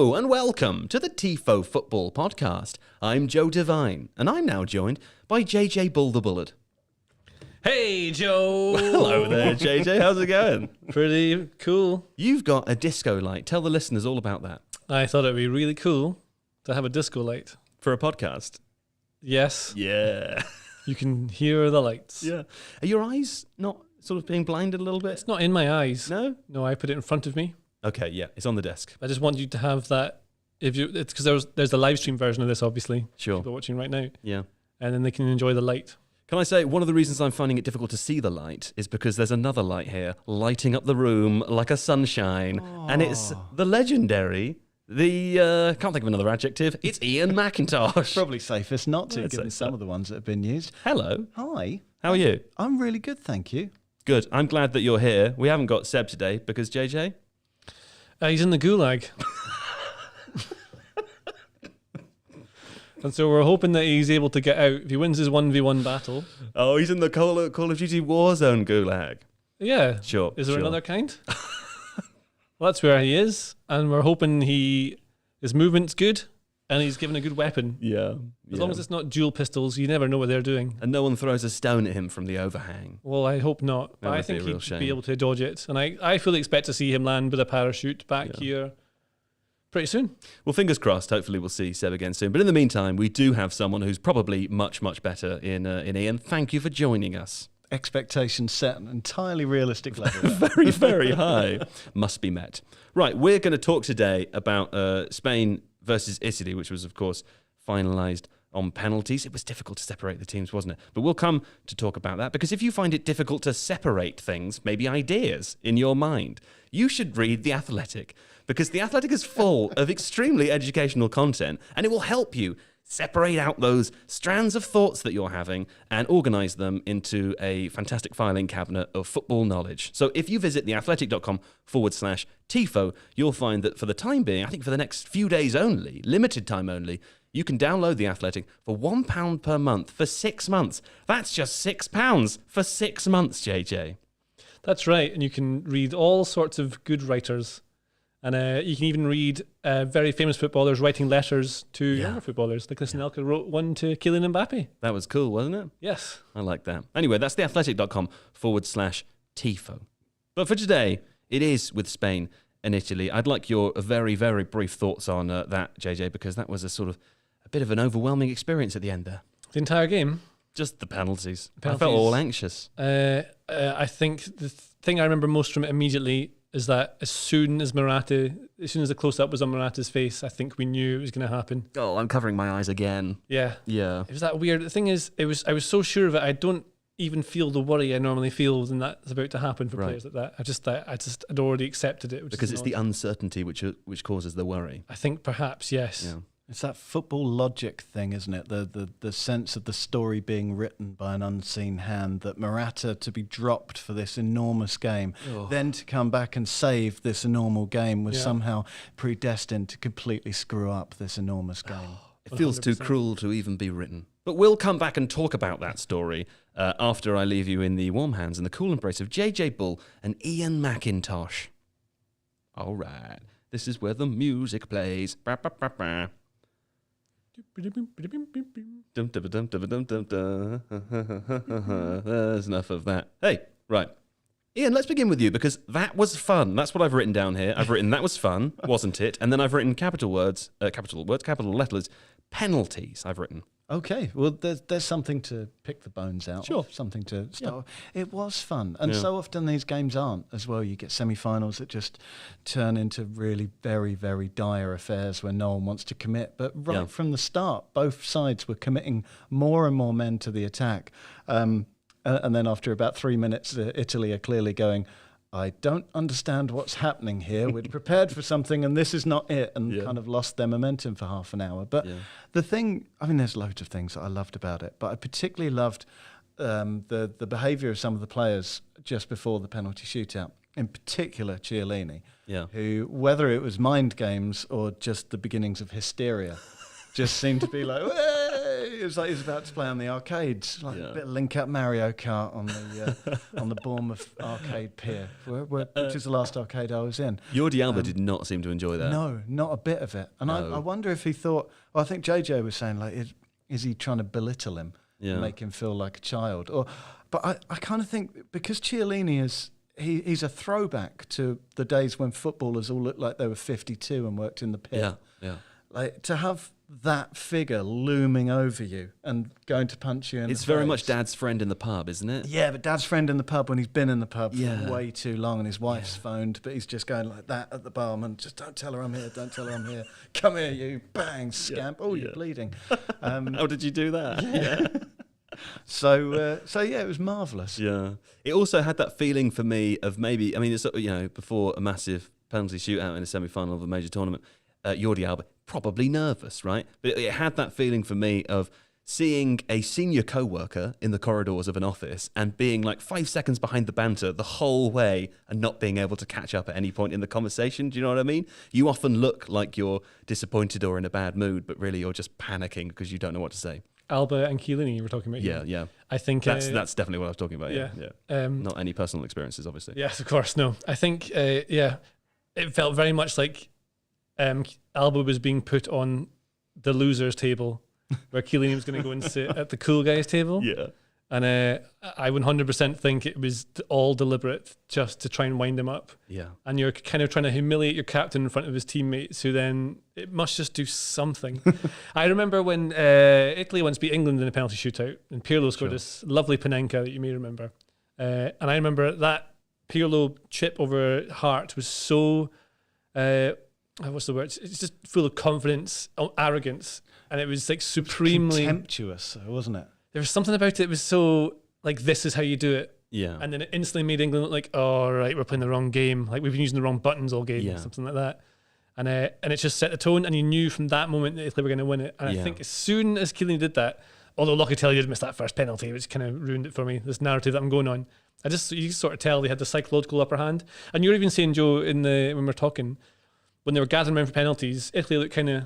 Hello and welcome to the Tifo Football podcast. I'm Joe Devine, and I'm now joined by JJ Bull the Bullard. Hey, Joe. Hello there, JJ. How's it going? Pretty cool. You've got a disco light. Tell the listeners all about that. I thought it'd be really cool to have a disco light. For a podcast? Yes. Yeah. You can hear the lights. Yeah. Are your eyes not sort of being blinded a little bit? It's not in my eyes. No? No, I put it in front of me. Okay, yeah. It's on the desk. I just want you to have that. It's because there's a live stream version of this, obviously. Sure. People are watching right now. Yeah. And then they can enjoy the light. Can I say, one of the reasons I'm finding it difficult to see the light is because there's another light here lighting up the room like a sunshine. Oh. And it's the legendary, can't think of another adjective, it's Iain Macintosh. Probably safest not to, given some of the ones that have been used. Hello. Hi. How are you? I'm really good, thank you. Good. I'm glad that you're here. We haven't got Seb today because, JJ? He's in the gulag. And so we're hoping that he's able to get out. If he wins his 1v1 battle. Oh, he's in the Call of Duty Warzone gulag. Yeah. Sure. Is there another kind? Well, that's where he is. And we're hoping his movement's good and he's given a good weapon. Yeah. As long as it's not dual pistols, you never know what they're doing. And no one throws a stone at him from the overhang. Well, I hope not. But I think he'd be able to dodge it. And I fully expect to see him land with a parachute back here pretty soon. Well, fingers crossed. Hopefully we'll see Seb again soon. But in the meantime, we do have someone who's probably much, much better in Iain. Thank you for joining us. Expectations set an entirely realistic level. Very, very high. Must be met. Right, we're going to talk today about Spain versus Italy, which was, of course, finalised on penalties. It was difficult to separate the teams, wasn't it? But we'll come to talk about that, because if you find it difficult to separate things, maybe ideas in your mind, you should read The Athletic, because The Athletic is full of extremely educational content, and it will help you separate out those strands of thoughts that you're having and organise them into a fantastic filing cabinet of football knowledge. So if you visit theathletic.com/Tifo, you'll find that for the time being, I think for the next few days only, limited time only, you can download The Athletic for £1 per month for 6 months. That's just £6 for 6 months, JJ. That's right. And you can read all sorts of good writers. And you can even read very famous footballers writing letters to younger footballers. Like Anelka wrote one to Kylian Mbappe. That was cool, wasn't it? Yes. I like that. Anyway, that's theathletic.com/Tifo. But for today, it is with Spain and Italy. I'd like your very, very brief thoughts on that, JJ, because that was a bit of an overwhelming experience at the end there. The entire game? Just the penalties. I felt all anxious. I think the thing I remember most from it immediately is that as soon as the close-up was on Morata's face, I think we knew it was going to happen. Oh, I'm covering my eyes again. Yeah. Yeah. It was that weird. The thing is, I was so sure of it, I don't even feel the worry I normally feel when that's about to happen for players like that. I'd already accepted it. Because it's the uncertainty which causes the worry. I think perhaps, yes. Yeah. It's that football logic thing, isn't it? The sense of the story being written by an unseen hand, that Morata to be dropped for this enormous game, then to come back and save this enormous game was somehow predestined to completely screw up this enormous game. It feels 100%. Too cruel to even be written. But we'll come back and talk about that story after I leave you in the warm hands and the cool embrace of JJ Bull and Iain Macintosh. All right. This is where the music plays. Bah, bah, bah, bah. There's enough of that. Hey, right. Iain, let's begin with you, because that was fun. That's what I've written down here. I've written that was fun, wasn't it? And then I've written capital letters, penalties I've written. Okay, well, there's something to pick the bones out. Sure. Something to start. Yeah. It was fun. And so often these games aren't as well. You get semi-finals that just turn into really very, very dire affairs where no one wants to commit. But from the start, both sides were committing more and more men to the attack. And then after about 3 minutes, Italy are clearly going, I don't understand what's happening here. We're prepared for something and this is not it, and kind of lost their momentum for half an hour. But the thing, there's loads of things that I loved about it, but I particularly loved the behaviour of some of the players just before the penalty shootout. In particular, Chiellini, who, whether it was mind games or just the beginnings of hysteria, just seemed to be like, it was like he was about to play on the arcades, like a bit of link up Mario Kart on the Bournemouth arcade pier, which is the last arcade I was in. Jordi Alba did not seem to enjoy that. No, not a bit of it. And I wonder if he thought. Well, I think JJ was saying like, is he trying to belittle him, and make him feel like a child? But I kind of think because Chiellini is. He's a throwback to the days when footballers all looked like they were 52 and worked in the pit. Yeah. Like to have that figure looming over you and going to punch you in the face. It's very much Dad's friend in the pub, isn't it? Yeah, but Dad's friend in the pub when he's been in the pub for way too long and his wife's phoned, but he's just going like that at the barman. Just don't tell her I'm here. Don't tell her I'm here. Come here, you bang scamp. You're bleeding. How did you do that? Yeah. So it was marvellous. Yeah. It also had that feeling for me of maybe, I mean, it's, before a massive penalty shootout in a semi-final of a major tournament, Jordi Alba, probably nervous, right? But it had that feeling for me of seeing a senior co-worker in the corridors of an office and being like 5 seconds behind the banter the whole way and not being able to catch up at any point in the conversation. Do you know what I mean? You often look like you're disappointed or in a bad mood, but really you're just panicking because you don't know what to say. Alba and Chiellini you were talking about. Yeah. I think that's definitely what I was talking about. Yeah. Not any personal experiences, obviously. Yes, of course. No, I think it felt very much like Alba was being put on the losers table, where Chiellini was going to go and sit at the cool guys table. Yeah. And I 100% think it was all deliberate, just to try and wind him up. Yeah. And you're kind of trying to humiliate your captain in front of his teammates, who then it must just do something. I remember when Italy once beat England in a penalty shootout, and Pirlo scored this lovely Panenka that you may remember. And I remember that Pirlo chip over Hart was so, what's the word? It's just full of confidence, arrogance, and it was like supremely contemptuous, wasn't it? There was something about it that was so like, this is how you do it. Yeah. And then it instantly made England look like, oh, right, we're playing the wrong game. Like, we've been using the wrong buttons all game, or something like that. And it just set the tone, and you knew from that moment that Italy were going to win it. And I think as soon as Chiellini did that, although Locatelli did miss that first penalty, which kind of ruined it for me, this narrative that I'm going on, you just sort of tell they had the psychological upper hand. And you were even saying, Joe, when we were talking, when they were gathering around for penalties, Italy looked kind of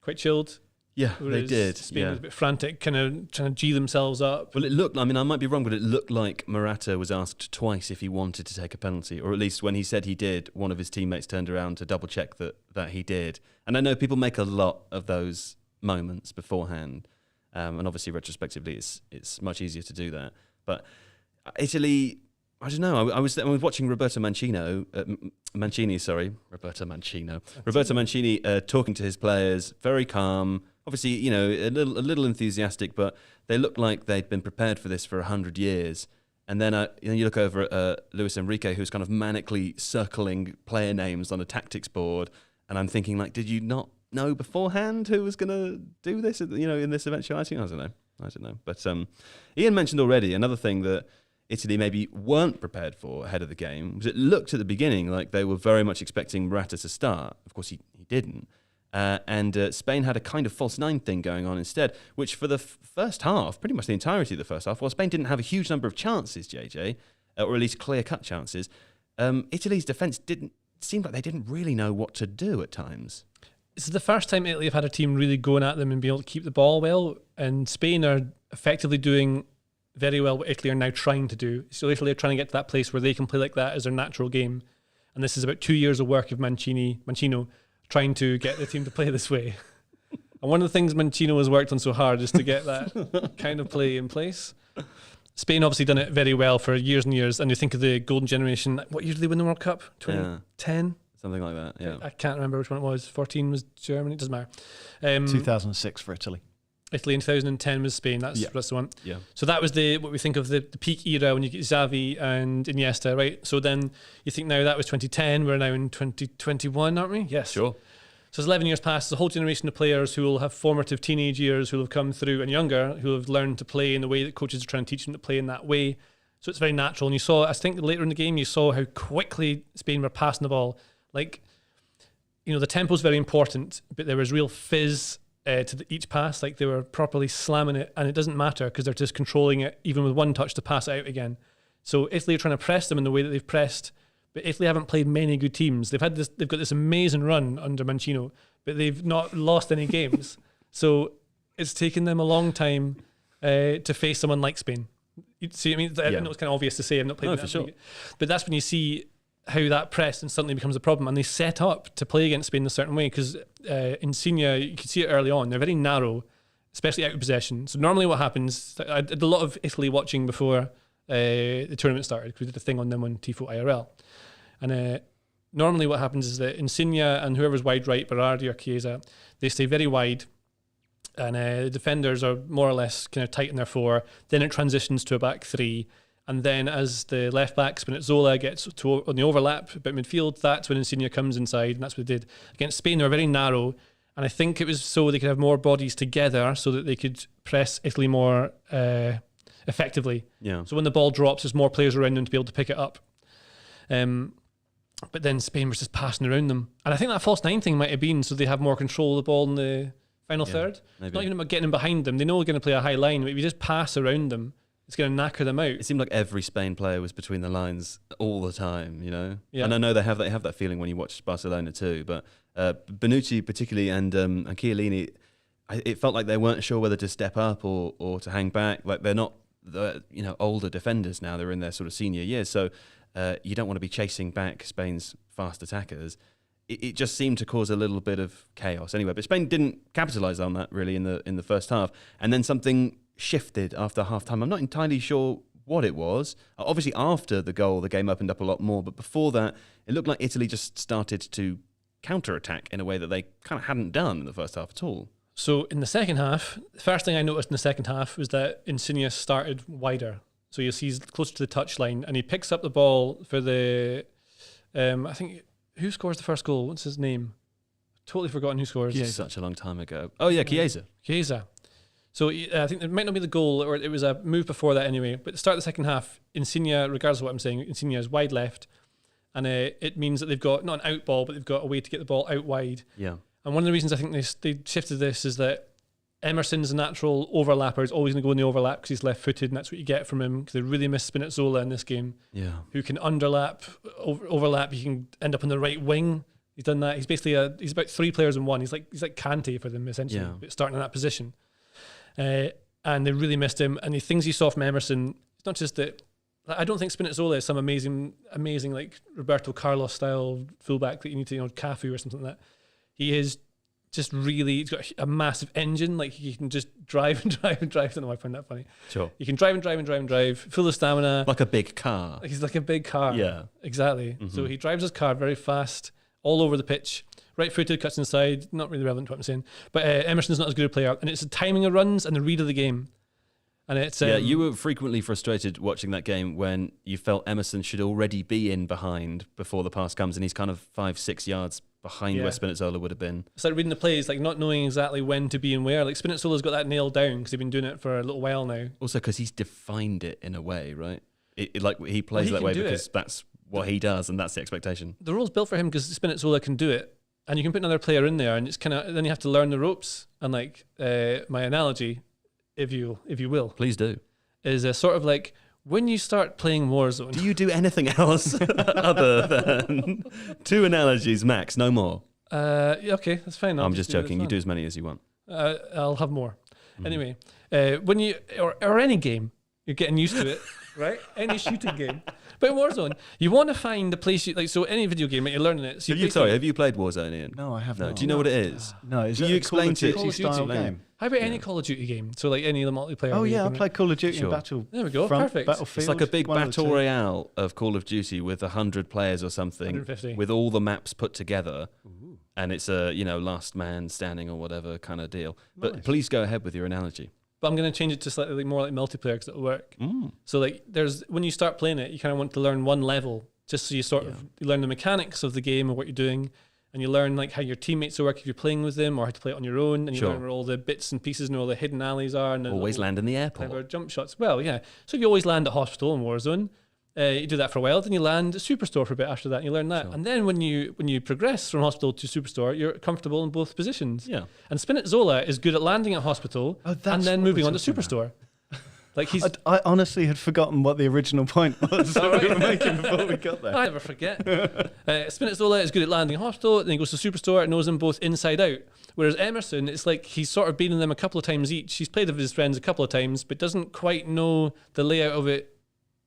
quite chilled. Yeah, they did. Spain was a bit frantic, kind of trying to G themselves up. Well, it looked, I mean, I might be wrong, but it looked like Morata was asked twice if he wanted to take a penalty, or at least when he said he did, one of his teammates turned around to double check that he did. And I know people make a lot of those moments beforehand, and obviously retrospectively it's much easier to do that. But Italy, I don't know. I was watching Roberto Mancini talking to his players, very calm. Obviously, a little enthusiastic, but they looked like they'd been prepared for this for 100 years. And then you look over at Luis Enrique, who's kind of manically circling player names on a tactics board, and I'm thinking, like, did you not know beforehand who was going to do this? In this eventuality, I don't know. But Iain mentioned already another thing that Italy maybe weren't prepared for ahead of the game was it looked at the beginning like they were very much expecting Morata to start. Of course, he didn't. And Spain had a kind of false nine thing going on instead, which for the first half, pretty much the entirety of the first half, while Spain didn't have a huge number of chances, JJ, or at least clear-cut chances, Italy's defence seemed like they didn't really know what to do at times. This is the first time Italy have had a team really going at them and be able to keep the ball well, and Spain are effectively doing very well what Italy are now trying to do. So Italy are trying to get to that place where they can play like that as their natural game. And this is about 2 years of work of Mancino, trying to get the team to play this way. And one of the things Mancino has worked on so hard is to get that kind of play in place. Spain obviously done it very well for years and years, and you think of the golden generation. What year did they win the World Cup? 2010? Something like that, yeah. I can't remember which one it was. 14 was Germany, it doesn't matter. 2006 for Italy. Italy in 2010 was Spain. That's the one. Yeah. So that was what we think of the peak era when you get Xavi and Iniesta, right? So then you think now that was 2010. We're now in 2021, aren't we? Yes. Sure. So it's 11 years past. There's a whole generation of players who will have formative teenage years, who will have come through, and younger, who have learned to play in the way that coaches are trying to teach them to play in that way. So it's very natural. And you saw, I think later in the game, you saw how quickly Spain were passing the ball. Like, the tempo's very important, but there was real fizz to each pass. Like, they were properly slamming it, and it doesn't matter because they're just controlling it, even with one touch, to pass it out again. So Italy are trying to press them in the way that they've pressed, but Italy haven't played many good teams. They've got this amazing run under Mancino, but they've not lost any games. So it's taken them a long time to face someone like Spain. You see, I mean, I know it's kind of obvious to say. I'm not playing for sure. But that's when you see how that press instantly becomes a problem, and they set up to play against Spain in a certain way, because Insigne, you can see it early on, they're very narrow, especially out of possession. So normally what happens, I did a lot of Italy watching before the tournament started, because we did a thing on them on Tifo IRL. And normally what happens is that Insigne and whoever's wide right, Berardi or Chiesa, they stay very wide, and the defenders are more or less kind of tight in their four. Then it transitions to a back three. And then as the left back Spinazzola gets on the overlap about midfield, that's when Insigne comes inside, and that's what they did. Against Spain, they were very narrow, and I think it was so they could have more bodies together so that they could press Italy more effectively. Yeah. So when the ball drops, there's more players around them to be able to pick it up. But then Spain was just passing around them. And I think that false nine thing might have been so they have more control of the ball in the final third. Maybe. Not even about getting them behind them. They know they're going to play a high line, but if you just pass around them, it's going to knacker them out. It seemed like every Spain player was between the lines all the time, you know? Yeah. And I know they have that feeling when you watch Barcelona too, but Bonucci particularly and Chiellini, it felt like they weren't sure whether to step up or to hang back. Like they're not the older defenders now, they're in their sort of senior years, so you don't want to be chasing back Spain's fast attackers. It just seemed to cause a little bit of chaos anyway, but Spain didn't capitalise on that really in the first half, and then something shifted after half-time. I'm not entirely sure what it was. Obviously, after the goal, the game opened up a lot more, but before that, it looked like Italy just started to counter-attack in a way that they kind of hadn't done in the first half at all. So in the second half, the first thing I noticed in the second half was that Insigne started wider. So you'll see he's closer to the touchline, and he picks up the ball for the... I think... Who scores the first goal? What's his name? Totally forgotten who scores. Yeah, such a long time ago. Oh, yeah, Chiesa. Chiesa. So I think it might not be the goal, or it was a move before that anyway. But at the start of the second half, Insigne, regardless of what I'm saying, Insigne is wide left. And it means that they've got not an out ball, but they've got a way to get the ball out wide. Yeah. And one of the reasons I think they shifted this is that Emerson's a natural overlapper. He's always going to go in the overlap because he's left-footed, and that's what you get from him, because they really miss Spinazzola in this game. Yeah. Who can overlap. He can end up on the right wing. He's done that. He's basically he's about three players in one. He's like Kante for them, essentially, starting in that position. And they really missed him. And the things you saw from Emerson, it's not just that. I don't think Spinazzola is some amazing like Roberto Carlos style fullback that you need to, Cafu or something like that. He is just really, he's got a massive engine. Like he can just drive and drive and drive. I don't know why I find that funny. Sure. He can drive and drive and drive and drive, full of stamina. Like a big car. He's like a big car. Yeah. Exactly. Mm-hmm. So he drives his car very fast, all over the pitch. Right-footed, cuts inside. Not really relevant to what I'm saying. But Emerson's not as good a player. And it's the timing of runs and the read of the game. And it's you were frequently frustrated watching that game when you felt Emerson should already be in behind before the pass comes, and he's kind of 5-6 yards behind where Spinazzola would have been. It's like reading the plays, like not knowing exactly when to be and where. Like Spinazzola's got that nailed down because they've been doing it for a little while now. Also because he's defined it in a way, right? Like he plays that way because that's what he does, and that's the expectation. The rule's built for him because Spinazzola can do it, and you can put another player in there, and it's kind of then you have to learn the ropes. And like my analogy, if you will, please do, is a sort of like when you start playing Warzone. Do you do anything else other than two analogies max, no more? Yeah, okay, that's fine. I'm just joking. You do as many as you want. I'll have more. Anyway, when you or any game, you're getting used to it, right? Any shooting game. But in Warzone, you want to find the place so any video game, you're learning it. So have you played Warzone, Ian? No, I have not. Do you know what it is? No, is it you explain to Call of Duty style game? How about any Call of Duty game? So like any of the multiplayer. Oh yeah, I played Call of Duty in Battle. There we go. Front, Perfect. Battlefield. It's like a big battle royale of Call of Duty with 100 players or something, 150. with all the maps put together. Ooh. And it's a last man standing or whatever kind of deal. But nice. Please go ahead with your analogy. But I'm going to change it to slightly more like multiplayer because it'll work. So like when you start playing it, you kind of want to learn one level just so you sort of you learn the mechanics of the game and what you're doing, and you learn like how your teammates work if you're playing with them, or how to play it on your own, and you learn where all the bits and pieces and all the hidden alleys are. And always land in the airport. Clever jump shots. Well, yeah. So if you always land at hospital in Warzone, you do that for a while, then you land at Superstore for a bit after that, and you learn that. Sure. And then when you progress from hospital to Superstore, you're comfortable in both positions. Yeah. And Spinazzola is good at landing at hospital and then moving on to Superstore. Like I honestly had forgotten what the original point was that we were making before we got there. I never forget. Spinazzola is good at landing hospital, then he goes to Superstore, knows them both inside out. Whereas Emerson, it's like he's sort of been in them a couple of times each. He's played with his friends a couple of times, but doesn't quite know the layout of it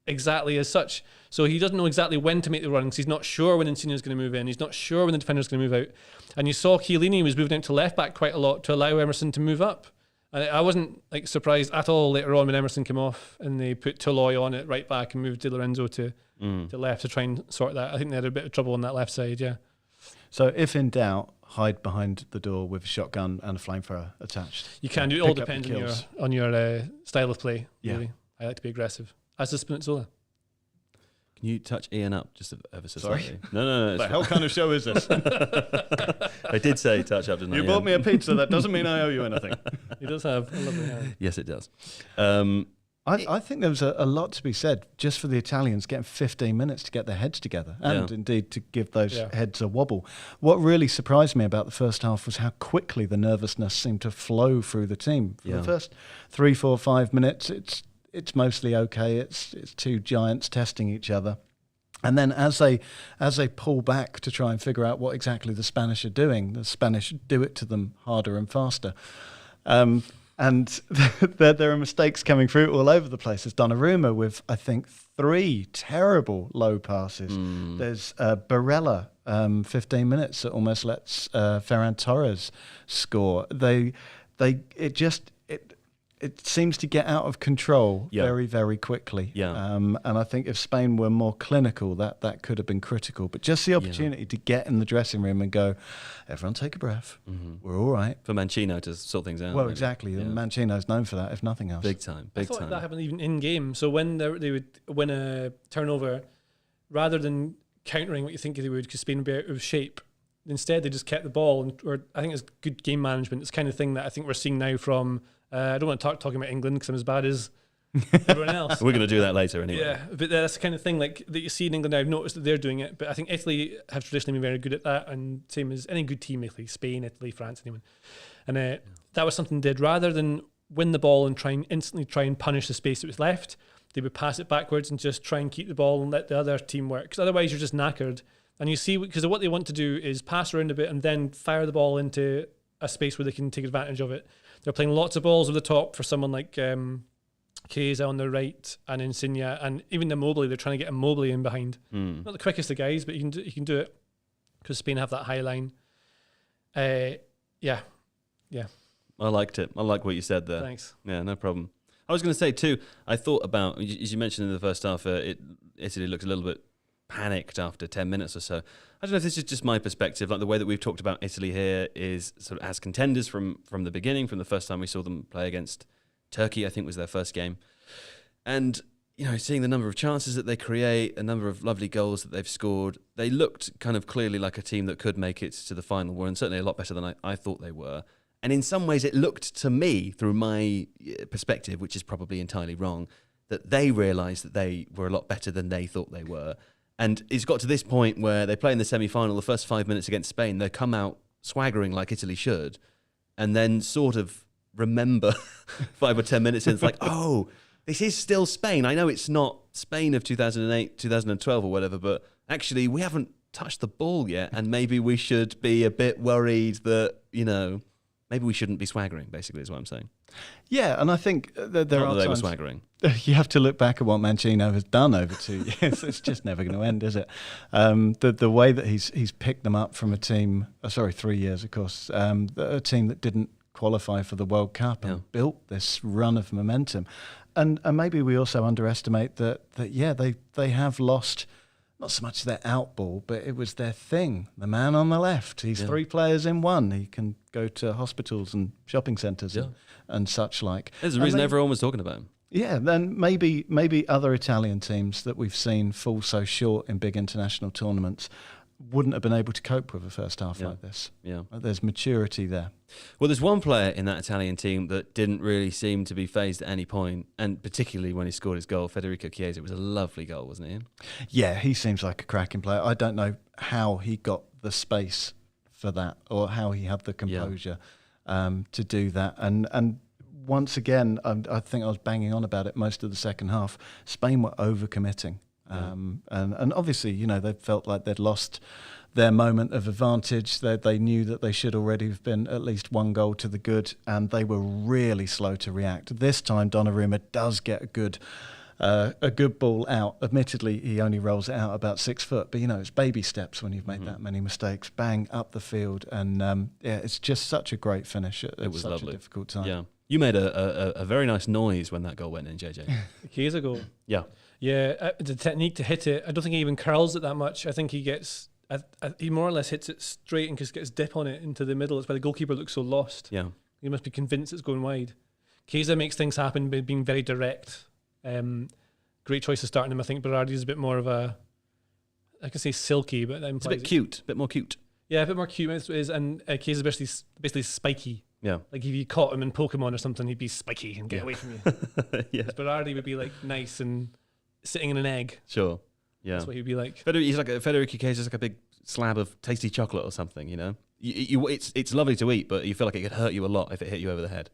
exactly as such. So he doesn't know exactly when to make the run because he's not sure when Insigne's going to move in. He's not sure when the defender's going to move out. And you saw Chiellini was moving out to left back quite a lot to allow Emerson to move up. And I wasn't like surprised at all later on when Emerson came off and they put Toloi on it right back and moved Di Lorenzo to left to try and sort that. I think they had a bit of trouble on that left side, yeah. So if in doubt, hide behind the door with a shotgun and a flamethrower attached. You can do it. All depends on your style of play, really. Yeah. I like to be aggressive. As does Spinazzola. Can you touch Iain up just ever so Sorry? slightly? No. What the hell kind of show is this? I did say touch up, didn't I? You bought me a pizza. That doesn't mean I owe you anything. He does have a lovely hair. Yes, it does. I think there was a lot to be said just for the Italians getting 15 minutes to get their heads together and indeed to give those heads a wobble. What really surprised me about the first half was how quickly the nervousness seemed to flow through the team. For the first 3, 4, 5 minutes, it's mostly okay. It's two giants testing each other. And then as they pull back to try and figure out what exactly the Spanish are doing, the Spanish do it to them harder and faster. And there are mistakes coming through all over the place. There's Donnarumma with, I think, 3 terrible low passes. There's Barella, 15 minutes that almost lets Ferran Torres score. It seems to get out of control very, very quickly. And I think if Spain were more clinical, that could have been critical. But just the opportunity to get in the dressing room and go, everyone take a breath. We're all right. For Mancino to sort things out. Well, maybe. exactly. Yeah. Mancino's known for that, if nothing else. Big time. I thought that happened even in game. So when they would win a turnover, rather than countering what you think they would, because Spain would be out of shape, instead they just kept the ball. Or I think it's good game management. It's the kind of thing that I think we're seeing now from... I don't want to talking about England because I'm as bad as everyone else. We're going to do that later anyway. Yeah, but that's the kind of thing like that you see in England now. I've noticed that they're doing it, but I think Italy have traditionally been very good at that, and same as any good team, Italy, Spain, Italy, France, anyone. And that was something they did. Rather than win the ball and instantly try and punish the space that was left, they would pass it backwards and just try and keep the ball and let the other team work. Because otherwise you're just knackered. And you see, because what they want to do is pass around a bit and then fire the ball into a space where they can take advantage of it. They're playing lots of balls over the top for someone like Chiesa on the right and Insigne, and even Immobile. They're trying to get Immobile in behind. Not the quickest of guys, but you can do it because Spain have that high line. Yeah. I liked it. I like what you said there. Thanks. Yeah, no problem. I was going to say too, I thought about, as you mentioned in the first half, Italy looked a little bit panicked after 10 minutes or so. I don't know if this is just my perspective, like the way that we've talked about Italy here is sort of as contenders from the beginning, from the first time we saw them play against Turkey, I think was their first game. And, seeing the number of chances that they create, a number of lovely goals that they've scored, they looked kind of clearly like a team that could make it to the final, and certainly a lot better than I thought they were. And in some ways it looked to me, through my perspective, which is probably entirely wrong, that they realised that they were a lot better than they thought they were. And it's got to this point where they play in the semi-final, the first 5 minutes against Spain, they come out swaggering like Italy should, and then sort of remember 5 or 10 minutes in, it's like, oh, this is still Spain. I know it's not Spain of 2008, 2012 or whatever, but actually we haven't touched the ball yet, and maybe we should be a bit worried that, maybe we shouldn't be swaggering, basically, is what I'm saying. Yeah, and I think that there are times... they were swaggering. You have to look back at what Mancino has done over 2 years. It's just never going to end, is it? The way that he's picked them up from a team... 3 years, of course. A team that didn't qualify for the World Cup and built this run of momentum. And maybe we also underestimate that they have lost... Not so much their outball, but it was their thing. The man on the left, he's 3 players in one. He can go to hospitals and shopping centres and such like. There's a reason everyone was talking about him. Yeah, then maybe other Italian teams that we've seen fall so short in big international tournaments wouldn't have been able to cope with a first half like this. Yeah, there's maturity there. Well, there's one player in that Italian team that didn't really seem to be phased at any point, and particularly when he scored his goal, Federico Chiesa. It was a lovely goal, wasn't it, Iain? Yeah, he seems like a cracking player. I don't know how he got the space for that or how he had the composure to do that. And once again, I think I was banging on about it most of the second half. Spain were overcommitting. And obviously, they felt like they'd lost their moment of advantage. They knew that they should already have been at least one goal to the good, and they were really slow to react. This time, Donnarumma does get a good ball out. Admittedly, he only rolls it out about 6 foot, but it's baby steps when you've made that many mistakes. Bang, up the field, and it's just such a great finish at it was such lovely. A difficult time. Yeah, you made a very nice noise when that goal went in, JJ. Chiesa goal. Yeah. Yeah, the technique to hit it, I don't think he even curls it that much. I think he gets, he more or less hits it straight and just gets dip on it into the middle. It's why the goalkeeper looks so lost. Yeah. He must be convinced it's going wide. Chiesa makes things happen by being very direct. Great choice of starting him. I think Berardi is a bit more of I can say silky, but that it's a bit cute, a bit more cute. Yeah, a bit more cute. And Chiesa is basically spiky. Yeah. Like if you caught him in Pokemon or something, he'd be spiky and get away from you. Yeah. Berardi would be like nice and sitting in an egg. Sure. Yeah. That's what he'd be like. He's like Federico Chiesa is like a big slab of tasty chocolate or something, It's lovely to eat, but you feel like it could hurt you a lot if it hit you over the head.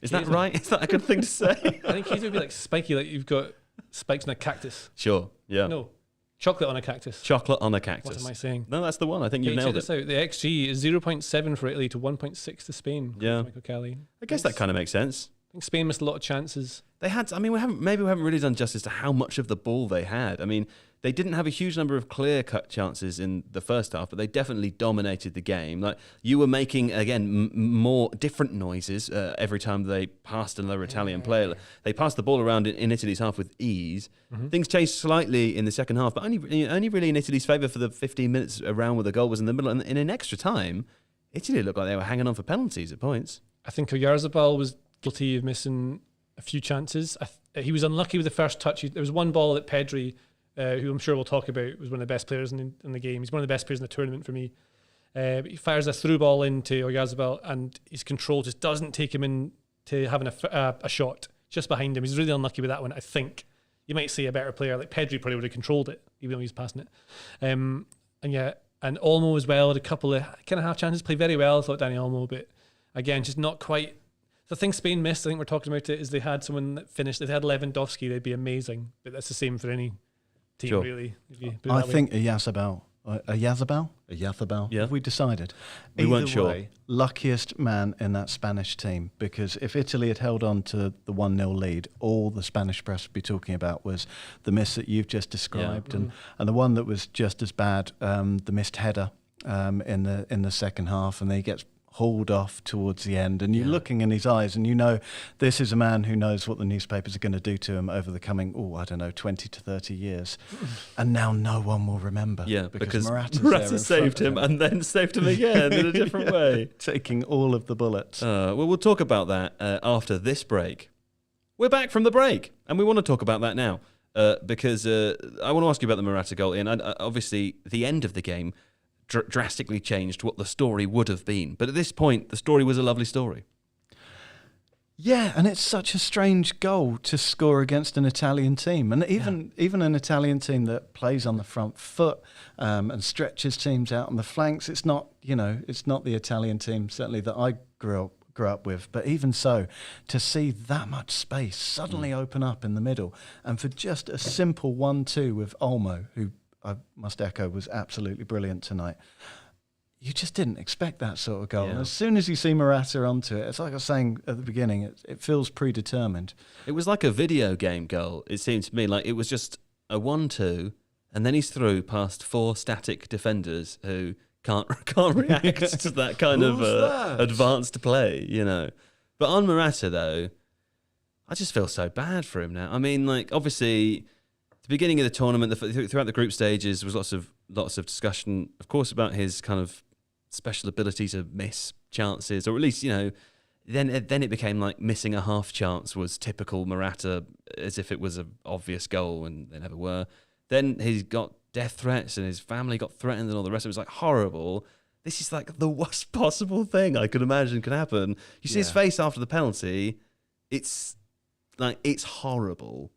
Is that right? Is that a good thing to say? I think Chiesa would be like spiky, like you've got spikes on a cactus. Sure. Yeah. No. Chocolate on a cactus. Chocolate on a cactus. What am I saying? No, that's the one. I think you've nailed it. Check this out. The XG is 0.7 for Italy to 1.6 to Spain. Yeah. Michael Kelly. I guess that kind of makes sense. I think Spain missed a lot of chances. They had. We haven't really done justice to how much of the ball they had. I mean, they didn't have a huge number of clear-cut chances in the first half, but they definitely dominated the game. Like you were making again more different noises every time they passed another Italian player. They passed the ball around in Italy's half with ease. Mm-hmm. Things changed slightly in the second half, but only really in Italy's favour for the 15 minutes around where the goal was in the middle. And in an extra time, Italy looked like they were hanging on for penalties at points. I think Oyarzabal was guilty of missing a few chances. He was unlucky with the first touch. There was one ball that Pedri, who I'm sure we'll talk about, was one of the best players in the game. He's one of the best players in the tournament for me. But he fires a through ball into Oyarzabal, and his control just doesn't take him into having a shot just behind him. He's really unlucky with that one, I think. You might say a better player like Pedri probably would have controlled it, even though he was passing it. And Olmo as well had a couple of kind of half chances, played very well, I thought, Dani Olmo, but again, just not quite. The thing Spain missed, I think we're talking about it, is they had someone that finished. If they had Lewandowski, they'd be amazing. But that's the same for any team, sure. really. I think Oyarzabal. Yeah. Have we decided? We weren't sure. Luckiest man in that Spanish team, because if Italy had held on to the 1-0 lead, all the Spanish press would be talking about was the miss that you've just described, and the one that was just as bad, the missed header in the second half, and then he gets hauled off towards the end, and you're looking in his eyes and this is a man who knows what the newspapers are going to do to him over the coming 20 to 30 years, and now no one will remember because Morata saved him and then saved him again in a different way, taking all of the bullets. Well, we'll talk about that after this break. We're back from the break and we want to talk about that now because I want to ask you about the Morata goal, Iain. Obviously the end of the game drastically changed what the story would have been. But at this point, the story was a lovely story. Yeah, and it's such a strange goal to score against an Italian team. And even an Italian team that plays on the front foot and stretches teams out on the flanks. It's not, it's not the Italian team, certainly, that I grew up with. But even so, to see that much space suddenly open up in the middle, and for just a simple 1-2 with Olmo, who I must echo was absolutely brilliant tonight. You just didn't expect that sort of goal. Yeah. And as soon as you see Morata onto it, it's like I was saying at the beginning, it feels predetermined. It was like a video game goal, it seemed to me. Like it was just a 1-2, and then he's through past 4 static defenders who can't react to that kind of advanced play, But on Morata, though, I just feel so bad for him now. I mean, like, obviously, the beginning of the tournament, throughout the group stages, was lots of discussion, of course, about his kind of special ability to miss chances, or at least, then it became like missing a half chance was typical Morata, as if it was an obvious goal, and they never were. Then he got death threats, and his family got threatened, and all the rest. It was like horrible. This is like the worst possible thing I could imagine could happen. You see his face after the penalty. It's horrible.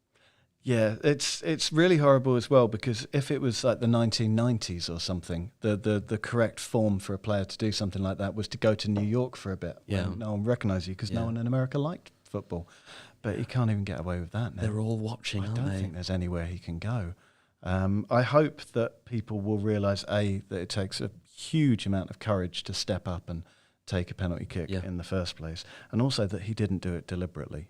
Yeah, it's really horrible as well, because if it was like the 1990s or something, the correct form for a player to do something like that was to go to New York for a bit. Yeah. No one recognised you because no one in America liked football. But he can't even get away with that now. They're all watching, aren't they? I don't think there's anywhere he can go. I hope that people will realise, A, that it takes a huge amount of courage to step up and take a penalty kick in the first place, and also that he didn't do it deliberately.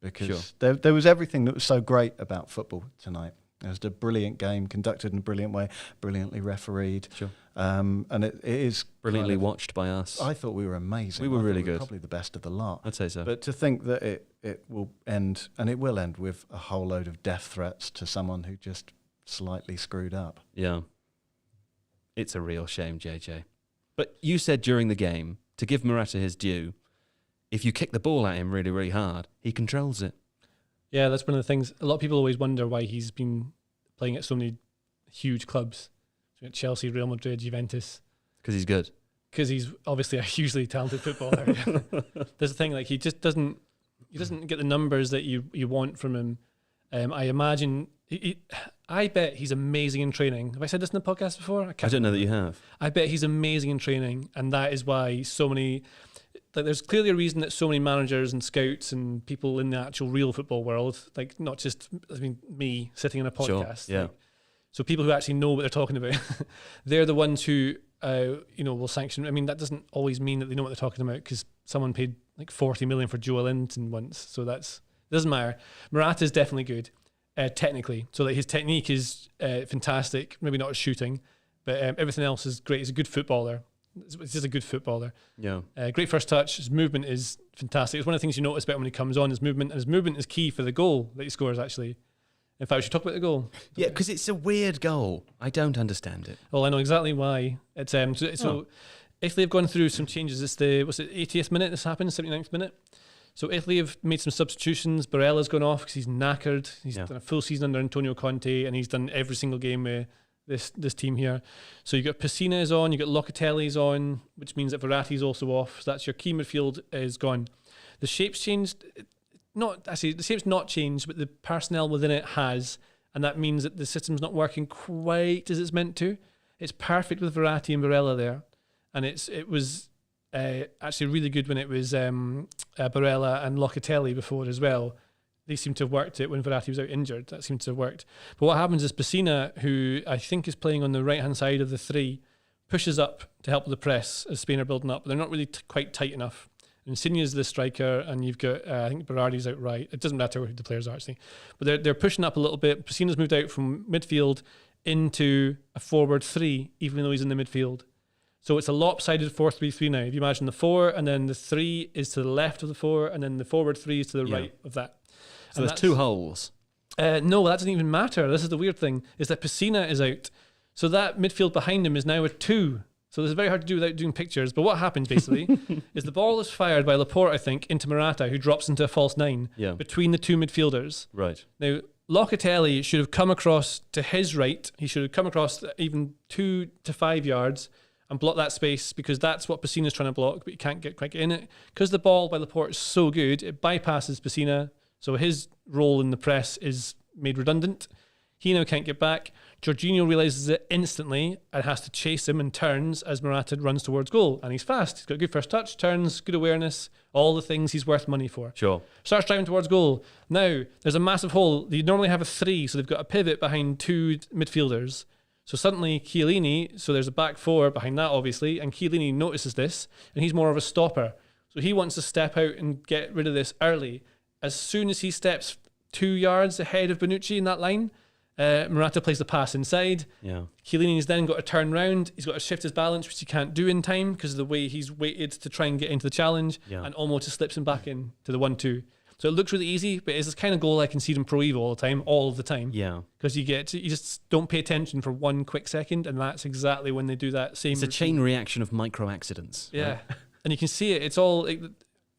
Because there was everything that was so great about football tonight. It was a brilliant game, conducted in a brilliant way, brilliantly refereed. And it is brilliantly watched by us. I thought we were amazing. We were really good. Probably the best of the lot. I'd say so. But to think that it will end, and it will end with a whole load of death threats to someone who just slightly screwed up. Yeah. It's a real shame, JJ. But you said during the game, to give Morata his due, if you kick the ball at him really, really hard, he controls it. Yeah, that's one of the things. A lot of people always wonder why he's been playing at so many huge clubs. Chelsea, Real Madrid, Juventus. Because he's good. Because he's obviously a hugely talented footballer. There's the thing, like he doesn't get the numbers that you want from him. I imagine, I bet he's amazing in training. Have I said this in the podcast before? I don't know that you have. I bet he's amazing in training, and that is why so many... Like, there's clearly a reason that so many managers and scouts and people in the actual real football world, like not just me sitting in a podcast. Sure, yeah. Like, so people who actually know what they're talking about, they're the ones who will sanction. I mean, that doesn't always mean that they know what they're talking about, because someone paid like 40 million for Joel Linton once, so it doesn't matter. Morata is definitely good technically, so that his technique is fantastic. Maybe not his shooting, but everything else is great. He's a good footballer. He's just a good footballer. Yeah. Great first touch. His movement is fantastic. It's one of the things you notice about him when he comes on, his movement. And his movement is key for the goal that he scores, actually. In fact, we should talk about the goal. Yeah, because it's a weird goal. I don't understand it. Well, I know exactly why. It's so Italy have gone through some changes. It's the 80th minute this happened, 79th minute. So Italy have made some substitutions. Barella's gone off because he's knackered. He's done a full season under Antonio Conte, and he's done every single game with this team here. So you got Pessina is on, you got Locatelli's on, which means that Verratti's also off. So that's your key midfield is gone. The shape's changed. The shape's not changed, but the personnel within it has, and that means that the system's not working quite as it's meant to. It's perfect with Verratti and Barella there, and it was actually really good when it was Barella and Locatelli before as well. They seem to have worked it when Verratti was out injured. That seemed to have worked. But what happens is Pessina, who I think is playing on the right-hand side of the three, pushes up to help with the press as Spain are building up. But they're not really quite tight enough. And Insigne's the striker, and you've got, I think Berardi's out right. It doesn't matter who the players are, actually. But they're pushing up a little bit. Pessina's moved out from midfield into a forward three, even though he's in the midfield. So it's a lopsided 4-3-3 now. If you imagine the 4, and then the 3 is to the left of the 4, and then the forward 3 is to the right of that. So there's two holes. No, that doesn't even matter. This is the weird thing, is that Pessina is out. So that midfield behind him is now a 2. So this is very hard to do without doing pictures. But what happens, basically, is the ball is fired by Laporte, I think, into Morata, who drops into a false 9 between the two midfielders. Right. Now, Locatelli should have come across to his right. He should have come across even 2 to 5 yards and block that space, because that's what Pessina's trying to block, but you can't quite get in it. Because the ball by Laporte is so good, it bypasses Pessina. So his role in the press is made redundant. He now can't get back. Jorginho realises it instantly and has to chase him and turns as Morata runs towards goal. And he's fast. He's got a good first touch, turns, good awareness, all the things he's worth money for. Sure. Starts driving towards goal. Now, there's a massive hole. You normally have a 3, so they've got a pivot behind 2 midfielders. So suddenly Chiellini, so there's a back 4 behind that, obviously, and Chiellini notices this, and he's more of a stopper. So he wants to step out and get rid of this early. As soon as he steps 2 yards ahead of Bonucci in that line, Morata plays the pass inside. Yeah. Chiellini's then got to turn round. He's got to shift his balance, which he can't do in time because of the way he's waited to try and get into the challenge, and almost just slips him back in to the 1-2. So it looks really easy, but it's this kind of goal I can see in Pro Evo all the time. Yeah. Because you just don't pay attention for 1 quick second, and that's exactly when they do that same. It's a chain reaction of micro accidents. Yeah. Right? And you can see it. It's all.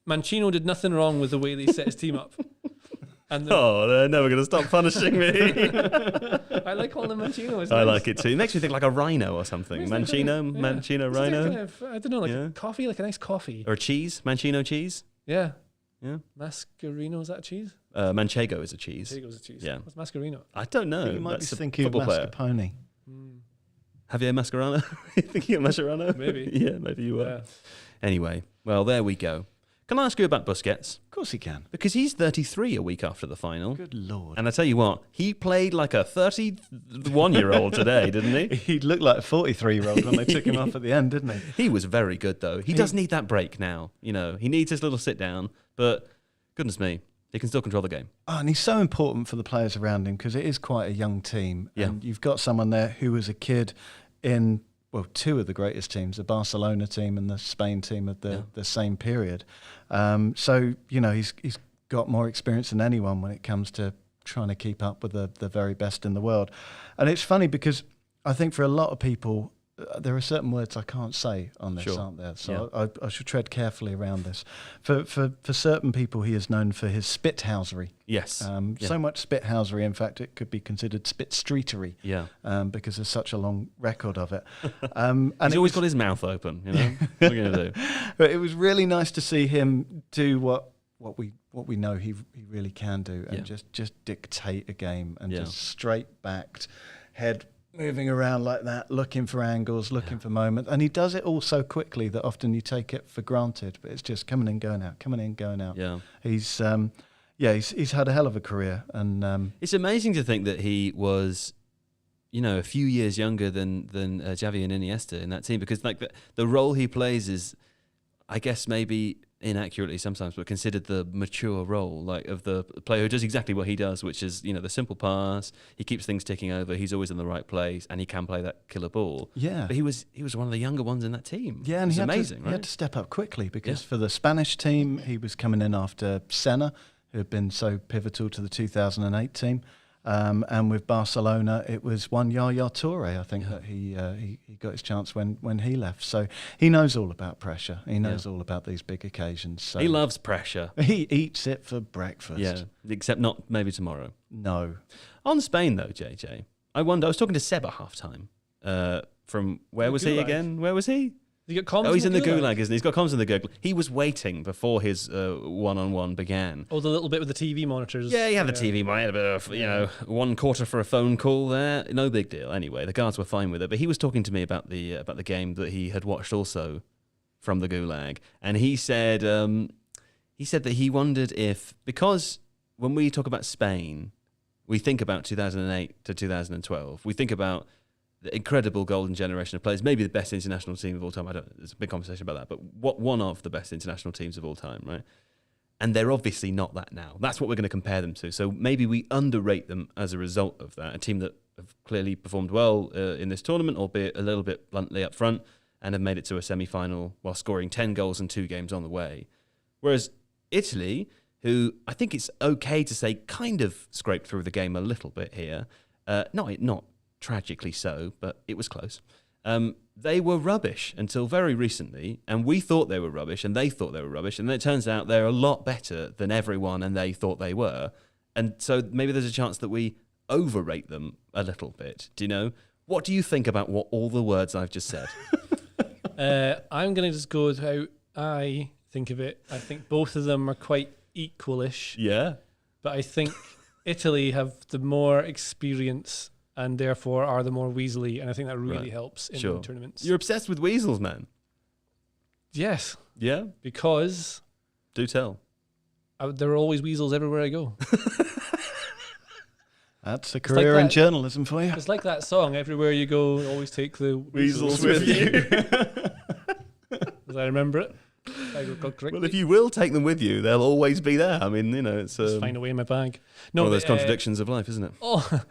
Mancino did nothing wrong with the way they set his team up. And they're never going to stop punishing me. I like calling him Mancino. I like it too. It makes me think like a rhino or something. Mancino rhino. Kind of, I don't know, like a coffee, like a nice coffee. Or cheese, Mancino cheese. Yeah. Mascarino, is that a cheese? Manchego is a cheese. Manchego's a cheese. Yeah. What's Mascherino? I don't know. You might That's be a thinking of football player. mascarpone. Javier Mascherano? You thinking of Mascherano? Maybe. Yeah, maybe you were. Yeah. Anyway, well, there we go. Can I ask you about Busquets? Of course he can. Because he's 33 a week after the final. Good Lord. And I tell you what, he played like a 31-year-old today, didn't he? He looked like a 43-year-old when they took him off at the end, didn't he? He was very good, though. He does need that break now. You know, he needs his little sit down. But goodness me, he can still control the game. Oh, and he's so important for the players around him because it is quite a young team. Yeah. And you've got someone there who was a kid in, well, two of the greatest teams, the Barcelona team and the Spain team of the same period. So, you know, he's got more experience than anyone when it comes to trying to keep up with the very best in the world. And it's funny because I think for a lot of people, there are certain words I can't say on this, aren't there? So I should tread carefully around this. For certain people, he is known for his spithousery. Yes. So much spithousery, in fact, it could be considered spit-streetery. Yeah. Because there's such a long record of it. He's always got his mouth open, you know? What are you going to do? But it was really nice to see him do what we know he really can do, and just dictate a game and just straight-backed, head moving around like that, looking for angles, looking for moments. And he does it all so quickly that often you take it for granted, but it's just coming in, going out, coming in, going out. Yeah. He's had a hell of a career. And it's amazing to think that he was, you know, a few years younger than Xavi and Iniesta in that team, because like the role he plays is, I guess maybe inaccurately sometimes, but considered the mature role, like of the player who does exactly what he does, which is, you know, the simple pass. He keeps things ticking over. He's always in the right place, and he can play that killer ball. Yeah, but he was one of the younger ones in that team. Yeah, and it's amazing. He had to step up quickly because for the Spanish team, he was coming in after Senna, who had been so pivotal to the 2008 team. And with Barcelona, it was one Yaya Touré, I think, that he got his chance when he left. So he knows all about pressure. He knows all about these big occasions. So he loves pressure. He eats it for breakfast. Yeah, except not maybe tomorrow. No. On Spain, though, JJ, I was talking to Seb at halftime. From where was he again? Where was he? You got comms he's in the Gulag, isn't he? He's got comms in the Gulag. He was waiting before his one-on-one began. Oh, the little bit with the TV monitors. Yeah, he had the TV monitor, a bit of, you know, 1 quarter for a phone call there. No big deal. Anyway, the guards were fine with it. But he was talking to me about the game that he had watched also from the Gulag. And he said that he wondered if, because when we talk about Spain, we think about 2008 to 2012. We think about the incredible golden generation of players, maybe the best international team of all time. There's a big conversation about that, but one of the best international teams of all time, right? And they're obviously not that now. That's what we're going to compare them to. So maybe we underrate them as a result of that. A team that have clearly performed well in this tournament, albeit a little bit bluntly up front, and have made it to a semi-final while scoring 10 goals in 2 games on the way. Whereas Italy, who I think it's okay to say kind of scraped through the game a little bit here, not tragically so, but it was close. They were rubbish until very recently, and we thought they were rubbish, and they thought they were rubbish, and then it turns out they're a lot better than everyone and they thought they were. And so maybe there's a chance that we overrate them a little bit. Do you know? What do you think about all the words I've just said? I'm going to just go with how I think of it. I think both of them are quite equalish. Yeah. But I think Italy have the more experience and therefore are the more weaselly, and I think that really helps in tournaments. You're obsessed with weasels, man. Yes. Yeah? Because... Do tell. There are always weasels everywhere I go. That's a career in journalism for you. It's like that song, everywhere you go, always take the weasels with you. As I remember it. I got correctly. Well, if you will take them with you, they'll always be there. I mean, you know, it's... Just find a way in my bag. No, one of those contradictions of life, isn't it? Oh...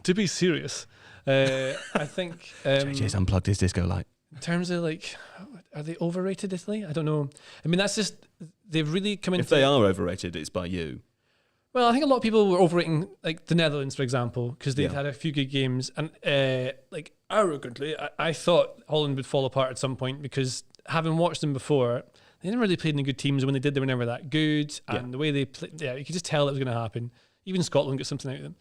To be serious, I think... JJ's unplugged his disco light. In terms of, like, are they overrated, Italy? I don't know. I mean, that's just... They've really come into... If they are overrated, it's by you. Well, I think a lot of people were overrating, like, the Netherlands, for example, because they've had a few good games. And, like, arrogantly, I thought Holland would fall apart at some point because having watched them before... They never really played in good teams. When they did, they were never that good. And the way they played... Yeah, you could just tell it was going to happen. Even Scotland got something out of them.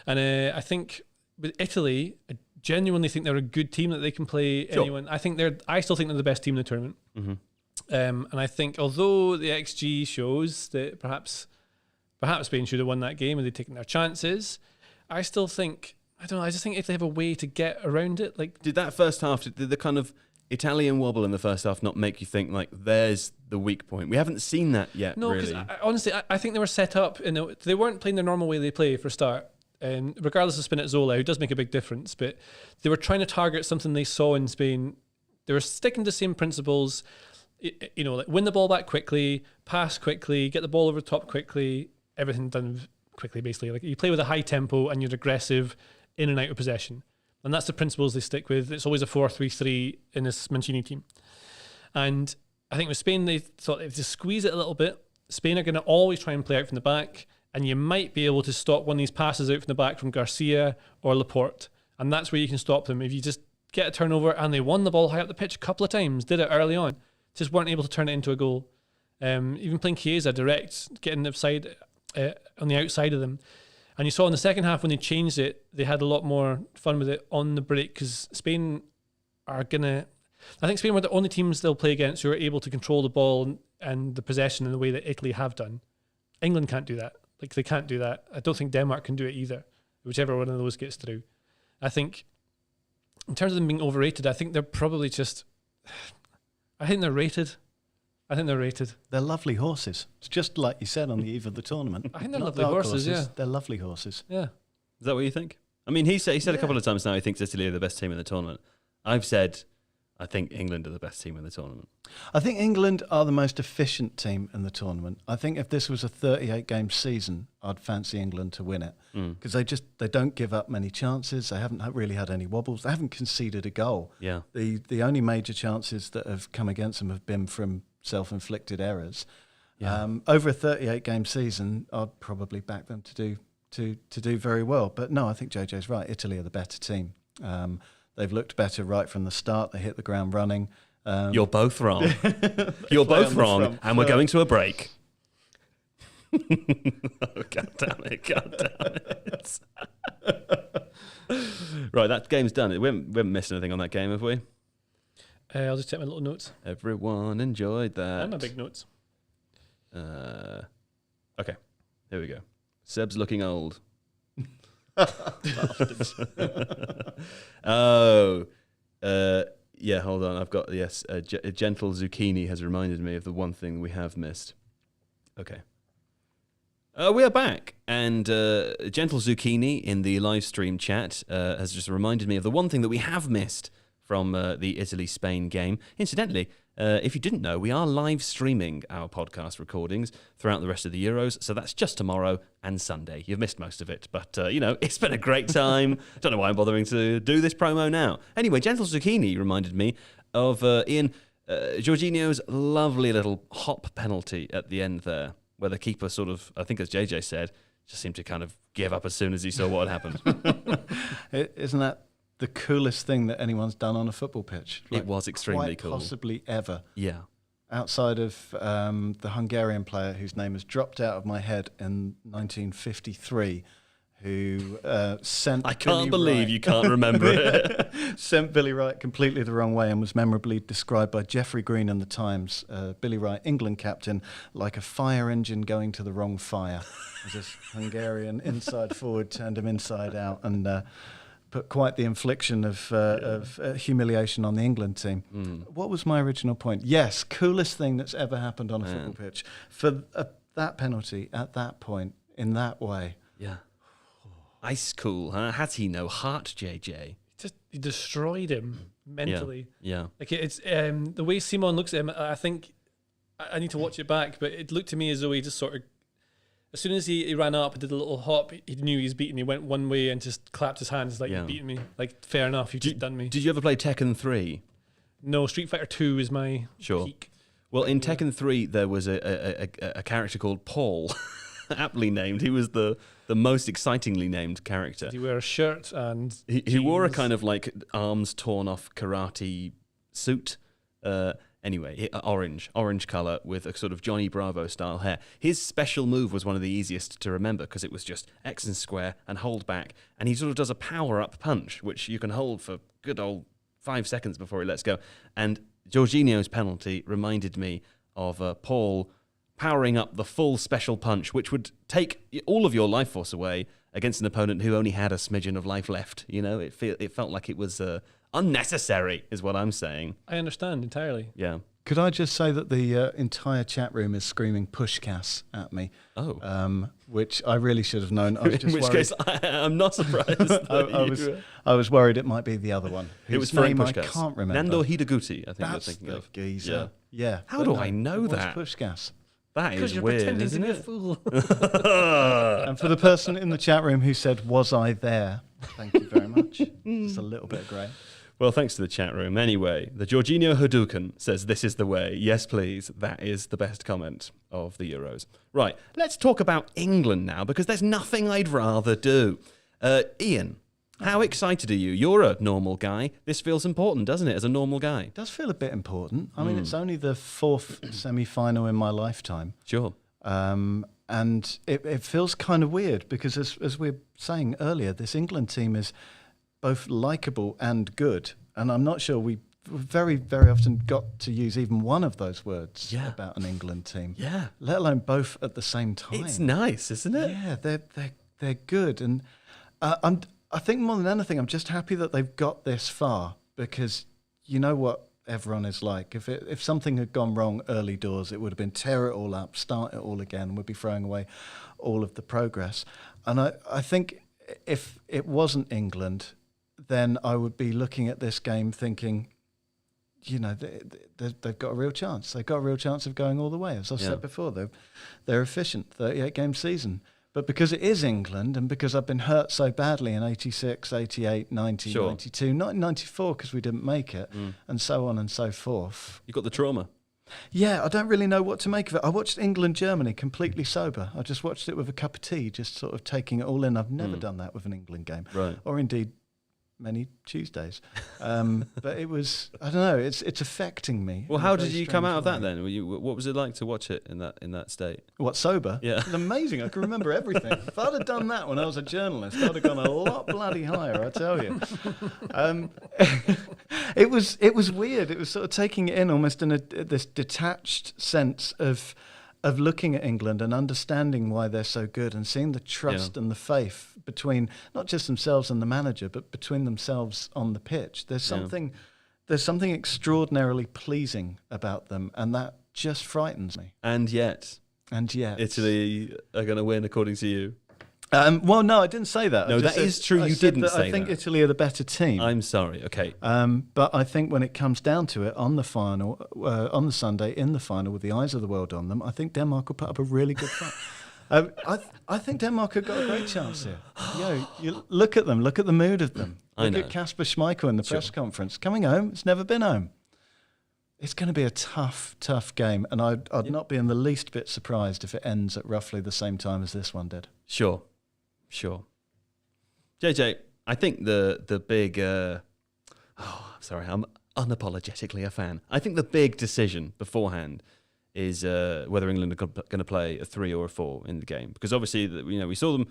And I think with Italy, I genuinely think they're a good team that they can play anyone. I still think they're the best team in the tournament. Mm-hmm. And I think although the XG shows that perhaps perhaps Spain should have won that game and they'd taken their chances. I still think, I don't know, I just think if they have a way to get around it, like... Did that first half, did the kind of Italian wobble in the first half not make you think, like, there's the weak point? We haven't seen that yet, no, really. No, because honestly, I think they were set up, they weren't playing the normal way they play for a start. And regardless of Spinazzola, who does make a big difference, but they were trying to target something they saw in Spain. They were sticking to the same principles, like win the ball back quickly, pass quickly, get the ball over the top quickly, everything done quickly, basically. Like you play with a high tempo and you're aggressive in and out of possession. And that's the principles they stick with. It's always a 4-3-3 in this Mancini team. And I think with Spain, they thought if they squeeze it a little bit, Spain are going to always try and play out from the back, and you might be able to stop one of these passes out from the back from Garcia or Laporte. And that's where you can stop them. If you just get a turnover, and they won the ball high up the pitch a couple of times, did it early on, just weren't able to turn it into a goal. Even playing Chiesa direct, getting on the outside of them. And you saw in the second half when they changed it, they had a lot more fun with it on the break, because Spain are going to... I think Spain were the only teams they'll play against who are able to control the ball and the possession in the way that Italy have done. England can't do that. Like, they can't do that. I don't think Denmark can do it either, whichever one of those gets through. I think, in terms of them being overrated, I think they're probably just... I think they're rated. They're lovely horses. It's just like you said on the eve of the tournament. I think they're lovely horses, yeah. They're lovely horses. Yeah. Is that what you think? I mean, he said a couple of times now he thinks Italy are the best team in the tournament. I've said I think England are the best team in the tournament. I think England are the most efficient team in the tournament. I think if this was a 38-game season, I'd fancy England to win it, because they don't give up many chances. They haven't really had any wobbles. They haven't conceded a goal. Yeah. The only major chances that have come against them have been from self-inflicted errors. Yeah. Over a 38-game season, I'd probably back them to do very well. But no, I think JJ's right. Italy are the better team. They've looked better right from the start. They hit the ground running. You're both wrong. You're both wrong, and we're going to a break. Oh, God damn it. Right, that game's done. We haven't missed anything on that game, have we? I'll just take my little notes. Everyone enjoyed that. And my big notes. Okay, here we go. Seb's looking old. Yeah, hold on. I've got, yes, a gentle zucchini has reminded me of the one thing we have missed. Okay. We are back, and gentle zucchini in the live stream chat has just reminded me of the one thing that we have missed from the Italy-Spain game. Incidentally, if you didn't know, we are live streaming our podcast recordings throughout the rest of the Euros, so that's just tomorrow and Sunday. You've missed most of it, but, it's been a great time. Don't know why I'm bothering to do this promo now. Anyway, Gentle Zucchini reminded me of Iain, Jorginho's lovely little hop penalty at the end there, where the keeper sort of, I think as JJ said, just seemed to kind of give up as soon as he saw what had happened. Isn't that the coolest thing that anyone's done on a football pitch? It was extremely cool. Possibly ever. Yeah. Outside of the Hungarian player whose name has dropped out of my head in 1953, who sent I can't believe you can't remember it. Sent Billy Wright completely the wrong way and was memorably described by Geoffrey Green in the Times, Billy Wright, England captain, like a fire engine going to the wrong fire. This Hungarian inside forward turned him inside out and put quite the infliction of humiliation on the England team. What was my original point? Yes, coolest thing that's ever happened on a football pitch. For that penalty at that point, in that way. Yeah. Ice cool, huh? Has he no heart, JJ? He destroyed him mentally. Yeah. Like it's the way Simon looks at him, I think I need to watch it back, but it looked to me as though he just sort of, as soon as he ran up and did a little hop, he knew he was beaten. He went one way and just clapped his hands like, you've beaten me. Like, fair enough, you've just done me. Did you ever play Tekken 3? No, Street Fighter 2 is my peak. Well, in Tekken 3, there was a character called Paul, aptly named. He was the most excitingly named character. Did he wear a shirt and he wore a kind of like arms torn off karate suit. Anyway, orange colour with a sort of Johnny Bravo style hair. His special move was one of the easiest to remember because it was just X and square and hold back. And he sort of does a power-up punch, which you can hold for good old 5 seconds before he lets go. And Jorginho's penalty reminded me of Paul powering up the full special punch, which would take all of your life force away against an opponent who only had a smidgen of life left. You know, it felt like it was unnecessary, is what I'm saying. I understand entirely. Yeah. Could I just say that the entire chat room is screaming pushcas at me? Oh. Which I really should have known. I was just In which worried. case, I'm not surprised. I was worried it might be the other one. It was whose name Frank I Puskás. can't remember. Nando Hideguchi, I think That's you're thinking the of. geezer. Yeah. How But do no, I know it was that? Pushcas. That Because is you're weird, pretending isn't to be a it? fool. And for the person in the chat room who said, "Was I there?" Thank you very much. Just a little bit of grey. Well, thanks to the chat room. Anyway, the Jorginho Hadouken says, "This is the way." Yes, please. That is the best comment of the Euros. Right, let's talk about England now, because there's nothing I'd rather do. Iain, how excited are you? You're a normal guy. This feels important, doesn't it, as a normal guy? It does feel a bit important. I mean, it's only the fourth semi-final in my lifetime. Sure. And it feels kind of weird because, as we were saying earlier, this England team is both likeable and good. And I'm not sure we very, very often got to use even one of those words about an England team. Yeah. Let alone both at the same time. It's nice, isn't it? Yeah, they're good. And I think more than anything, I'm just happy that they've got this far, because you know what everyone is like. If something had gone wrong early doors, it would have been tear it all up, start it all again, we'd be throwing away all of the progress. And I think if it wasn't England, then I would be looking at this game thinking, you know, they've got a real chance. They've got a real chance of going all the way. As I've said before, they're efficient, 38-game season. But because it is England, and because I've been hurt so badly in 86, 88, 90, 92, not in 94 because we didn't make it, and so on and so forth. You got the trauma. Yeah, I don't really know what to make of it. I watched England-Germany completely sober. I just watched it with a cup of tea, just sort of taking it all in. I've never done that with an England game. Right. Or indeed many Tuesdays. But it was, I don't know, it's affecting me. Well, in a how very did you come strange out of that way. then? What was it like to watch it in that state? What, sober? Yeah. It was amazing. I can remember everything. If I'd have done that when I was a journalist, I'd have gone a lot bloody higher, I tell you. It was weird. It was sort of taking it in almost in this detached sense of looking at England and understanding why they're so good, and seeing the trust and the faith between not just themselves and the manager, but between themselves on the pitch. There's something extraordinarily pleasing about them, and that just frightens me. And yet, Italy are going to win, according to you. Well, no, I didn't say that. No, that is true. You didn't say I think that. Italy are the better team. I'm sorry. Okay. But I think when it comes down to it, on the final, on the Sunday, in the final, with the eyes of the world on them, I think Denmark will put up a really good fight. I think Denmark have got a great chance here. You look at them, look at the mood of them. Look at Kasper Schmeichel in the press conference. Coming home, it's never been home. It's going to be a tough, tough game, and I'd not be in the least bit surprised if it ends at roughly the same time as this one did. Sure. JJ, I think the big... I'm unapologetically a fan. I think the big decision beforehand is whether England are going to play a 3 or a 4 in the game. Because obviously, we saw them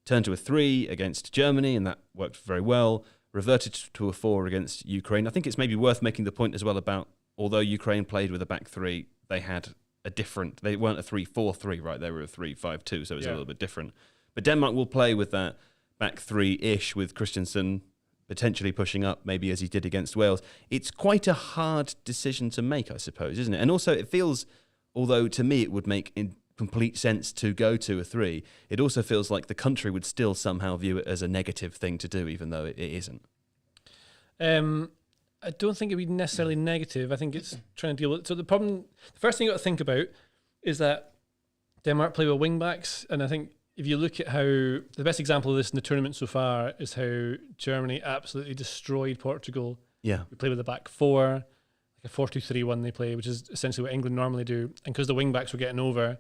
turn to a 3 against Germany, and that worked very well. Reverted to a 4 against Ukraine. I think it's maybe worth making the point as well about, although Ukraine played with a back 3, they had a different... They weren't a 3-4-3, right? They were a 3-5-2, so it was a little bit different. But Denmark will play with that back 3-ish, with Christensen potentially pushing up, maybe as he did against Wales. It's quite a hard decision to make, I suppose, isn't it? And also it feels, although to me it would make complete sense to go to a 3, it also feels like the country would still somehow view it as a negative thing to do, even though it isn't. I don't think it would be necessarily negative. I think it's trying to deal with... So the first thing you got to think about is that Denmark play with wing-backs, and I think if you look at how the best example of this in the tournament so far is how Germany absolutely destroyed Portugal. Yeah. We play with a back 4, like a 4-2-3-1 they play, which is essentially what England normally do. And because the wing backs were getting over,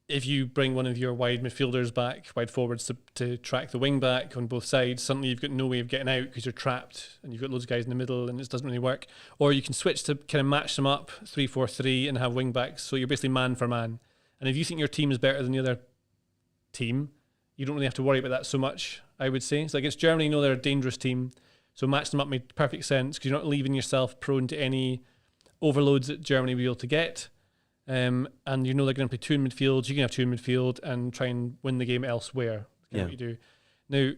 if you bring one of your wide midfielders back, wide forwards to track the wing back on both sides, suddenly you've got no way of getting out because you're trapped and you've got loads of guys in the middle and it doesn't really work. Or you can switch to kind of match them up 3-4-3 and have wing backs, so you're basically man for man. And if you think your team is better than the other team, you don't really have to worry about that so much, I would say. So against Germany, they're a dangerous team, so match them up made perfect sense because you're not leaving yourself prone to any overloads that Germany will be able to get. and you know they're going to play two in midfield. You can have two in midfield and try and win the game elsewhere. That's what you do. Now,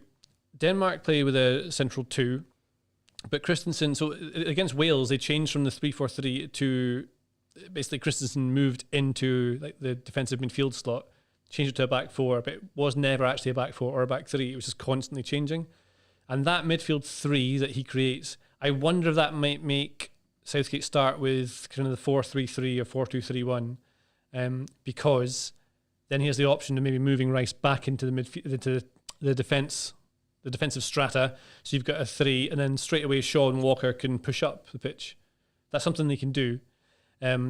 Denmark play with a central two, but Christensen. So against Wales, they changed from the 3-4-3 to basically Christensen moved into like the defensive midfield slot, changed it to a back four, but it was never actually a back four or a back three. It was just constantly changing. And that midfield three that he creates, I wonder if that might make Southgate start with kind of the 4-3-3 or 4-2-3-1, because then he has the option of maybe moving Rice back into the into the defensive strata. So you've got a three, and then straight away Shaw and Walker can push up the pitch. That's something they can do.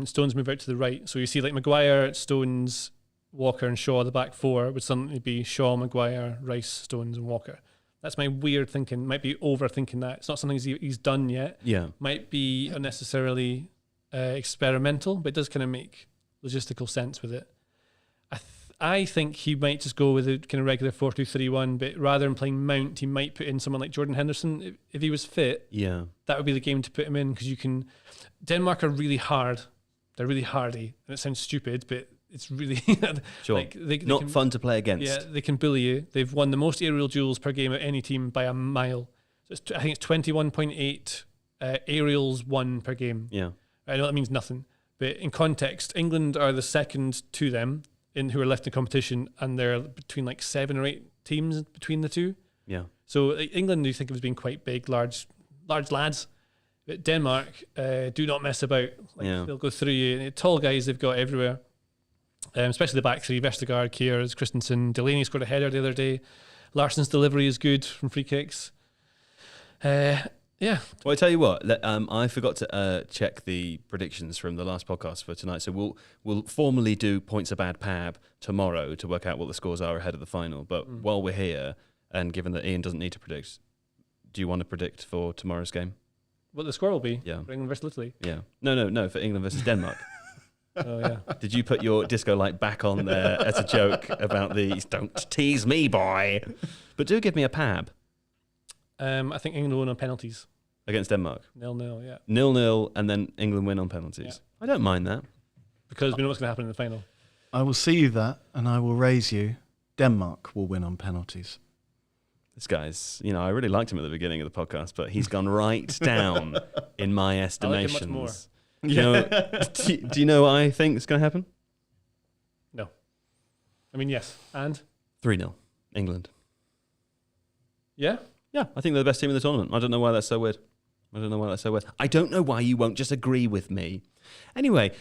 Stones move out to the right, so you see like Maguire, Stones, Walker, and Shaw. The back four would suddenly be Shaw, Maguire, Rice, Stones, and Walker. That's my weird thinking. Might be overthinking that. It's not something he's done yet. Yeah. Might be unnecessarily experimental, but it does kind of make logistical sense with it. I think he might just go with a kind of regular 4-2-3-1, but rather than playing Mount, he might put in someone like Jordan Henderson. If he was fit, that would be the game to put him in, because you can... Denmark are really hard. They're really hardy, and it sounds stupid, but it's really... Sure. Like they not can, fun to play against. Yeah, they can bully you. They've won the most aerial duels per game of any team by a mile. So I think it's 21.8 aerials won per game. Yeah. I know that means nothing, but in context, England are the second to them who are left in competition, and they're between like 7 or 8 teams between the two. Yeah. So England, you think of as being quite big, large lads. But Denmark do not mess about. They'll go through you. And the tall guys they've got everywhere, especially the back three: Vestergaard, Kjærs, Christensen. Delaney scored a header the other day. Larsson's delivery is good from free kicks. Yeah. Well, I tell you what, I forgot to check the predictions from the last podcast for tonight. So we'll formally do points a bad pab tomorrow to work out what the scores are ahead of the final. But while we're here, and given that Iain doesn't need to predict, do you want to predict for tomorrow's game? What the score will be? Yeah. For England versus Italy? Yeah. No, for England versus Denmark. Oh, yeah. Did you put your disco light back on there as a joke about these? Don't tease me, boy. But do give me a pab. I think England won on penalties. Against Denmark? 0-0, yeah. 0-0, and then England win on penalties. Yeah. I don't mind that. Because we know what's going to happen in the final. I will see you that, and I will raise you. Denmark will win on penalties. This guy's, I really liked him at the beginning of the podcast, but he's gone right down in my estimations. I like him much more. Do you know what I think is going to happen? No. I mean, yes. And? 3-0, England. Yeah? Yeah, I think they're the best team in the tournament. I don't know why that's so weird. I don't know why you won't just agree with me. Anyway,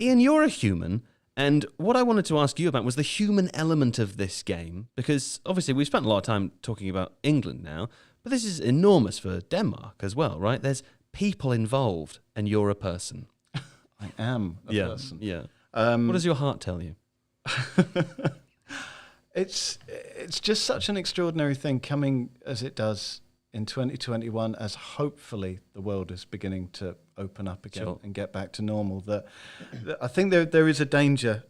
Iain, you're a human, and what I wanted to ask you about was the human element of this game, because obviously we've spent a lot of time talking about England now, but this is enormous for Denmark as well, right? There's people involved, and you're a person. I am a person. Yeah. What does your heart tell you? It's just such an extraordinary thing coming as it does in 2021, as hopefully the world is beginning to open up again and get back to normal. That I think there is a danger.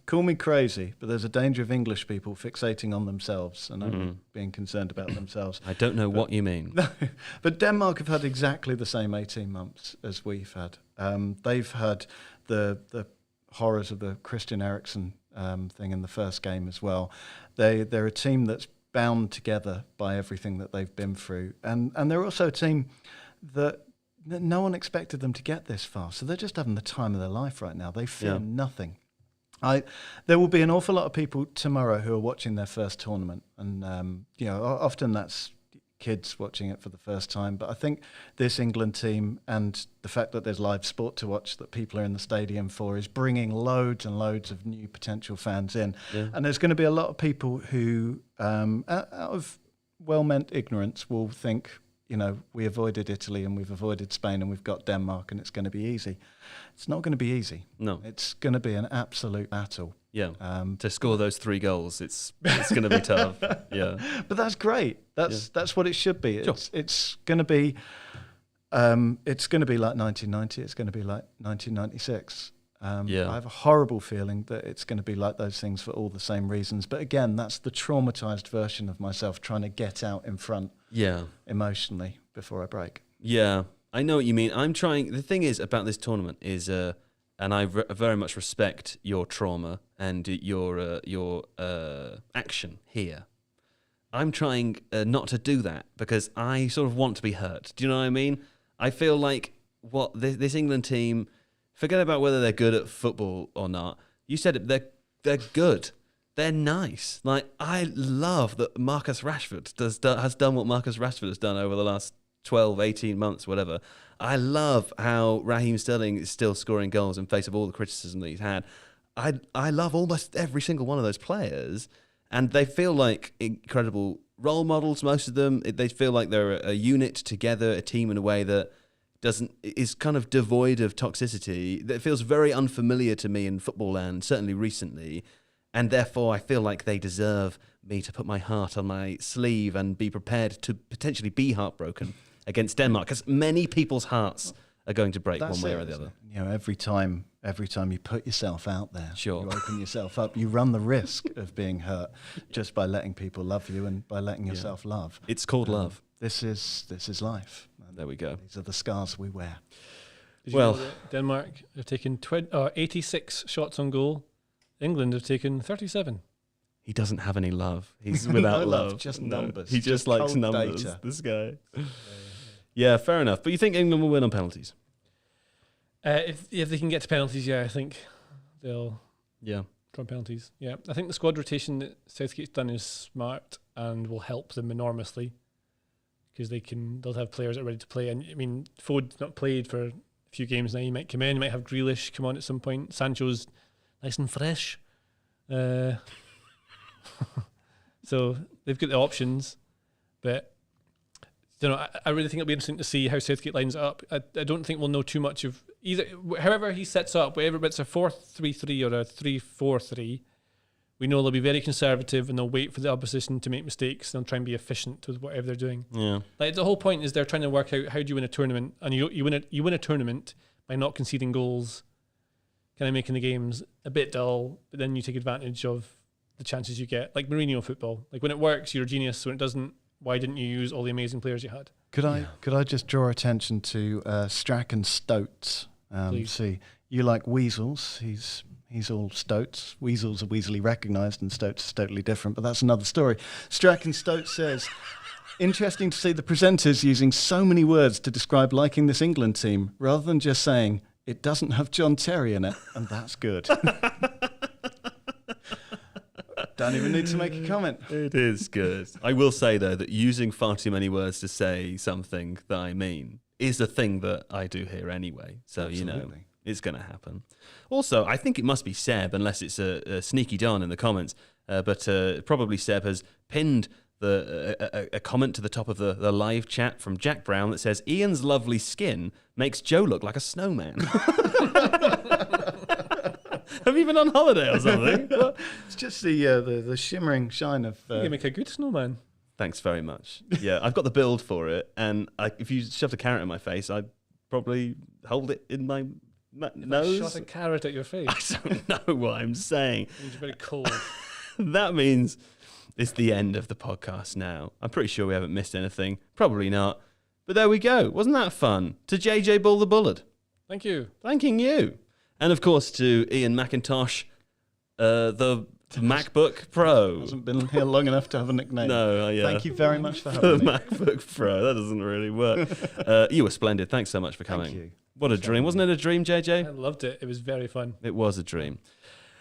Call me crazy, but there's a danger of English people fixating on themselves and only being concerned about themselves. I don't know what you mean. But Denmark have had exactly the same 18 months as we've had. They've had the horrors of the Christian Eriksen thing in the first game as well. They're a team that's bound together by everything that they've been through, and they're also a team that no one expected them to get this far. So they're just having the time of their life right now. They fear nothing. There will be an awful lot of people tomorrow who are watching their first tournament, and often that's kids watching it for the first time. But I think this England team and the fact that there's live sport to watch that people are in the stadium for is bringing loads and loads of new potential fans in. Yeah. And there's going to be a lot of people who, out of well-meant ignorance, will think, we avoided Italy and we've avoided Spain and we've got Denmark and it's going to be easy. It's not going to be easy. No. It's going to be an absolute battle. Yeah. To score those 3 goals, it's going to be tough. Yeah. But that's great. That's what it should be. Sure. It's going to be like 1990. It's going to be like 1996. I have a horrible feeling that it's going to be like those things for all the same reasons. But again, that's the traumatized version of myself trying to get out in front emotionally before I break. Yeah, I know what you mean. I'm trying. The thing is about this tournament is and I very much respect your trauma and your action here. I'm trying not to do that because I sort of want to be hurt. Do you know what I mean? I feel like this England team, forget about whether they're good at football or not. You said it, they're good. They're nice. Like, I love that Marcus Rashford has done what Marcus Rashford has done over the last 12, 18 months, whatever. I love how Raheem Sterling is still scoring goals in face of all the criticism that he's had. I love almost every single one of those players, and they feel like incredible role models, most of them. They feel like they're a unit together, a team in a way that is kind of devoid of toxicity. That feels very unfamiliar to me in football land, certainly recently. And therefore, I feel like they deserve me to put my heart on my sleeve and be prepared to potentially be heartbroken against Denmark, because many people's hearts are going to break one way or the other. You know, every time you put yourself out there, sure, you open yourself up, you run the risk of being hurt just by letting people love you and by letting yourself love. It's called love. This is life. And there we go. These are the scars we wear. Did you know that Denmark have taken 86 shots on goal? England have taken 37. He doesn't have any love. He's without love. Just numbers. He just likes numbers. Data. This guy. Yeah, fair enough. But you think England will win on penalties? If they can get to penalties, yeah, I think they'll draw penalties. Yeah, I think the squad rotation that Southgate's done is smart and will help them enormously, because they'll have players that are ready to play. And I mean, Fode's not played for a few games now. He might come in. You might have Grealish come on at some point. Sancho's nice and fresh. So they've got the options, but I really think it'll be interesting to see how Southgate lines it up. I don't think we'll know too much of either. However he sets up, whether it's a 4-3-3 or a 3-4-3, we know they'll be very conservative and they'll wait for the opposition to make mistakes. They'll try and be efficient with whatever they're doing. Yeah, like the whole point is they're trying to work out how do you win a tournament, and you win a tournament by not conceding goals, kind of making the games a bit dull, but then you take advantage of the chances you get, like Mourinho football. Like when it works, you're a genius. When it doesn't, why didn't you use all the amazing players you had? Could I just draw attention to Strachan Stoats? See, you like weasels. He's all Stoats. Weasels are weaselly recognised, and Stoats is totally different. But that's another story. Strachan Stoats says, interesting to see the presenters using so many words to describe liking this England team, rather than just saying it doesn't have John Terry in it, and that's good. Don't even need to make a comment. It is good. I will say, though, that using far too many words to say something that I mean is a thing that I do here anyway. So, Absolutely. It's going to happen. Also, I think it must be Seb, unless it's a sneaky Don in the comments, but probably Seb has pinned a comment to the top of the live chat from Jack Brown that says, Ian's lovely skin makes Joe look like a snowman. Have you been on holiday or something? It's just the shimmering shine of... You make a good snowman. Thanks very much. Yeah, I've got the build for it, and if you shoved a carrot in my face, I'd probably hold it in my nose. I shot a carrot at your face. I don't know what I'm saying. It means you're very cold. That means it's the end of the podcast now. I'm pretty sure we haven't missed anything. Probably not. But there we go. Wasn't that fun? To JJ Bull the Bullard. Thank you. Thanking you. And of course to Iain Macintosh, the MacBook Pro. Hasn't been here long enough to have a nickname. No, yeah. Thank you very much for having me. The MacBook Pro. That doesn't really work. You were splendid. Thanks so much for coming. Thank you. What a dream. Wasn't it a dream, JJ? I loved it. It was very fun. It was a dream.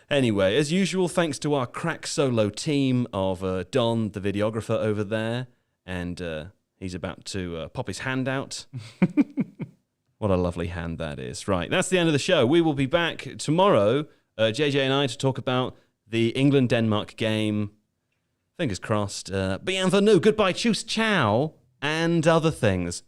Anyway, as usual, thanks to our crack solo team of Don, the videographer over there, and he's about to pop his hand out. What a lovely hand that is. Right, that's the end of the show. We will be back tomorrow, JJ and I, to talk about the England-Denmark game. Fingers crossed. Bienvenue, goodbye, tschüss, ciao, and other things.